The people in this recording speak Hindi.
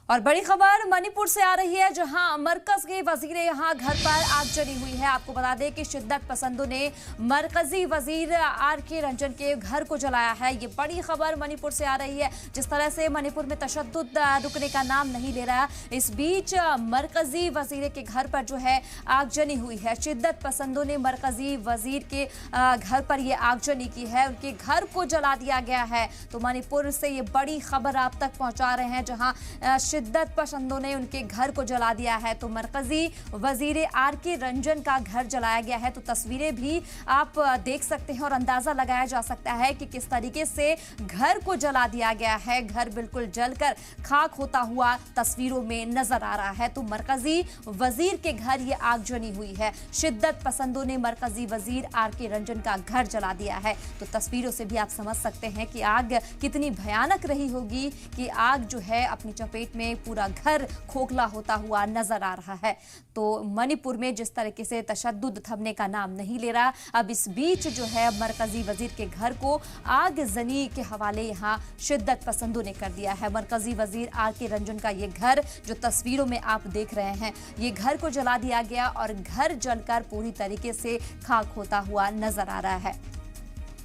और बड़ी खबर मणिपुर से आ रही है, जहां मरकज के वजीर यहां घर पर आगजनी हुई है। आपको बता दें कि शिद्दत पसंदों ने मरकजी वजीर आर.के. रंजन के घर को जलाया है। ये बड़ी खबर मणिपुर से आ रही है। जिस तरह से मणिपुर में तशद्दुद रुकने का नाम नहीं ले रहा, इस बीच मरकजी वजीर के घर पर जो है आगजनी हुई है। शिद्दत पसंदों ने मरकजी वजीर के घर पर ये आगजनी की है, उनके घर को जला दिया गया है। तो मणिपुर से ये बड़ी खबर आप तक पहुंचा रहे हैं, जहां शिद्दत पसंदों ने उनके घर को जला दिया है। तो मरकजी वजीर आर.के. रंजन का घर जलाया गया है। तो तस्वीरें भी आप देख सकते हैं और अंदाजा लगाया जा सकता है कि किस तरीके से घर को जला दिया गया है। घर बिल्कुल जलकर खाक होता हुआ तस्वीरों में नजर आ रहा है। तो मरकजी वजीर के घर ये आगजनी हुई है। शिद्दत पसंदों ने मरकजी वजीर आर.के. रंजन का घर जला दिया है। तो तस्वीरों से भी आप समझ सकते हैं कि आग कितनी भयानक रही होगी, कि आग जो है अपनी चपेट में पूरा घर खोखला होता हुआ नजर आ रहा है। तो मणिपुर में जिस तरीके से तशद्दुद थमने का नाम नहीं ले रहा, अब इस बीच जो है मरकजी वजीर के घर को आगजनी के हवाले यहां शिद्दत पसंदों ने कर दिया है। मरकजी वजीर आर.के. रंजन का ये घर जो तस्वीरों में आप देख रहे हैं, ये घर को जला दिया गया और घर जलकर पूरी तरीके से खाक होता हुआ नजर आ रहा है।